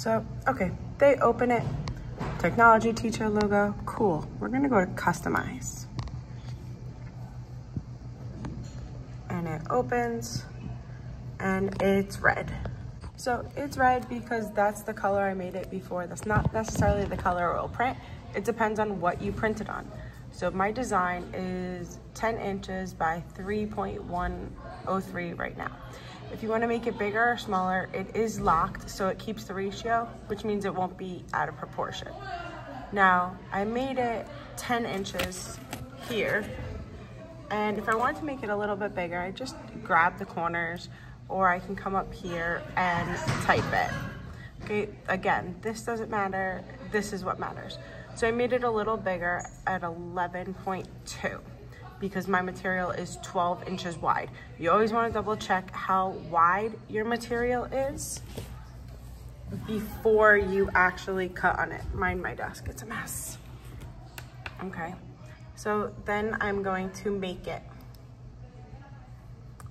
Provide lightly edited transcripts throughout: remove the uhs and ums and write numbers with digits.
So, okay, they open it. Technology teacher logo, cool. We're gonna go to customize. And it opens and it's red. So it's red because that's the color I made it before. That's not necessarily the color it will print. It depends on what you printed on. So my design is 10 inches by 3.103 right now. If you want to make it bigger or smaller, it is locked, so it keeps the ratio, which means it won't be out of proportion. Now, I made it 10 inches here, and if I want to make it a little bit bigger, I just grab the corners, or I can come up here and type it. Okay, again, this doesn't matter, this is what matters. So I made it a little bigger at 11.2 because my material is 12 inches wide. You always want to double check how wide your material is before you actually cut on it. Mind my desk, it's a mess. Okay, so then I'm going to make it.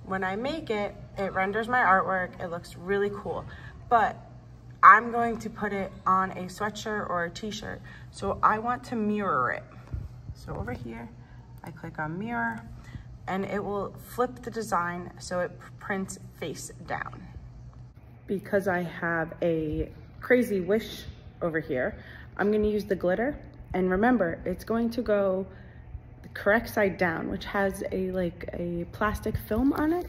When I make it, it renders my artwork. It looks really cool, but I'm going to put it on a sweatshirt or a t-shirt. So I want to mirror it. So over here, I click on mirror and it will flip the design so it prints face down. Because I have a crazy wish over here, I'm gonna use the glitter. And remember, it's going to go the correct side down, which has a plastic film on it.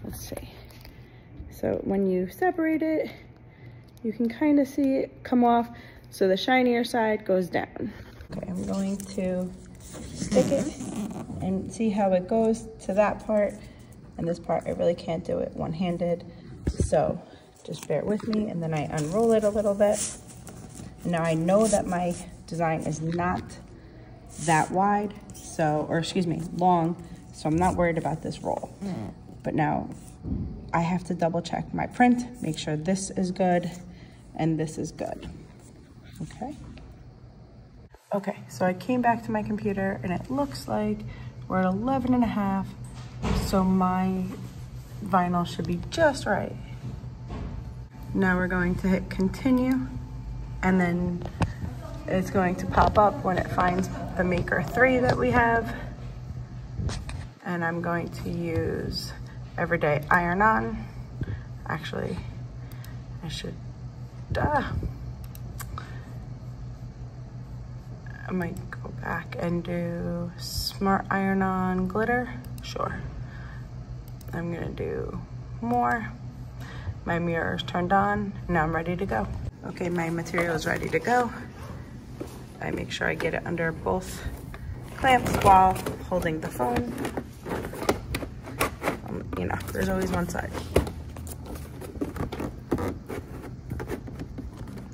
Let's see. So when you separate it, you can kind of see it come off. So the shinier side goes down. Okay, I'm going to stick it and see how it goes to that part. And this part, I really can't do it one-handed. So just bear with me, and then I unroll it a little bit. Now I know that my design is not that wide, so, or excuse me, long, so I'm not worried about this roll. But now I have to double check my print, make sure this is good and this is good, okay? Okay, so I came back to my computer and it looks like we're at 11.5, so my vinyl should be just right. Now we're going to hit continue, and then it's going to pop up when it finds the Maker 3 that we have. And I'm going to use Everyday Iron On. Actually, I should, I might go back and do Smart Iron On Glitter. Sure. I'm gonna do more. My mirror is turned on. Now I'm ready to go. Okay, my material is ready to go. I make sure I get it under both clamps while holding the phone. You know, there's always one side.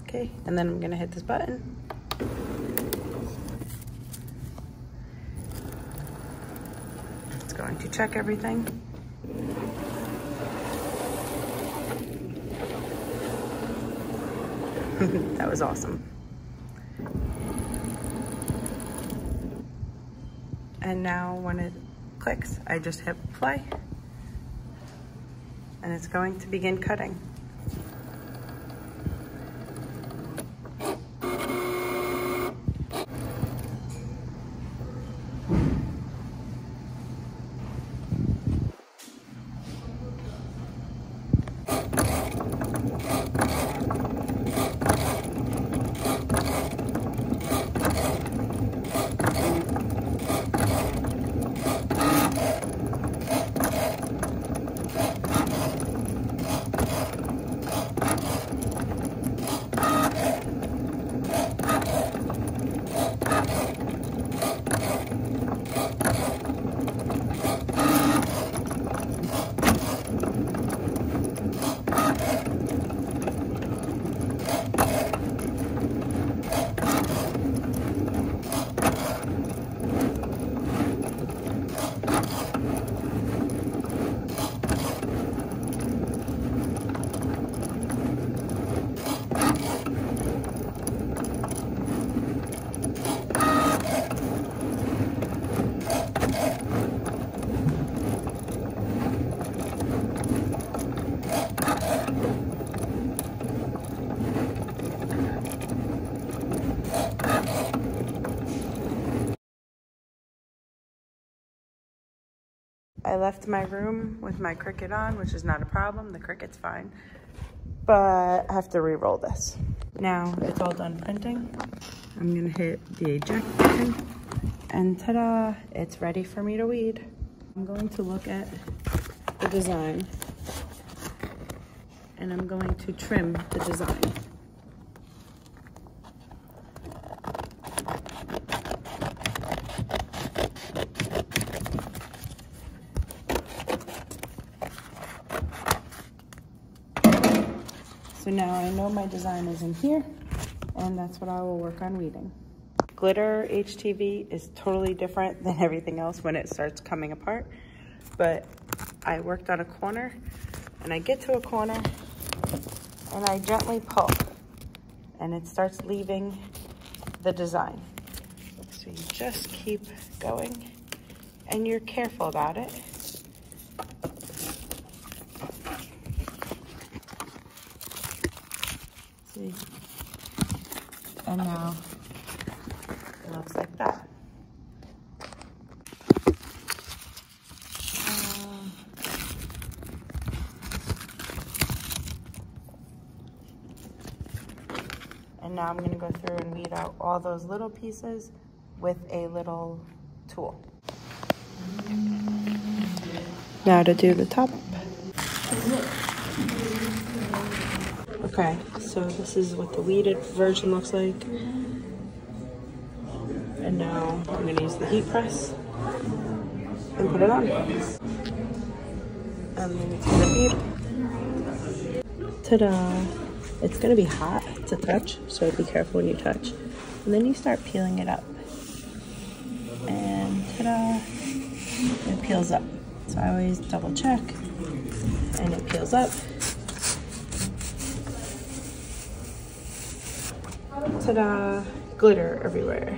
Okay, and then I'm gonna hit this button. It's going to check everything. That was awesome. And now when it clicks, I just hit play and it's going to begin cutting. I left my room with my Cricut on, which is not a problem. The Cricut's fine. But I have to re-roll this. Now it's all done printing. I'm gonna hit the eject button, and ta-da, it's ready for me to weed. I'm going to look at the design, and I'm going to trim the design. So now I know my design is in here, and that's what I will work on weeding. Glitter HTV is totally different than everything else when it starts coming apart, but I worked on a corner, and I get to a corner, and I gently pull, and it starts leaving the design. So you just keep going, and you're careful about it. See? And now it looks like that. And now I'm going to go through and weed out all those little pieces with a little tool. Now to do the top. Okay, so this is what the weeded version looks like. And now I'm going to use the heat press and put it on. And then it's going to beep. Ta-da! It's going to be hot to touch, so be careful when you touch. And then you start peeling it up. And ta-da! It peels up. So I always double check. And it peels up. Ta-da! Glitter everywhere.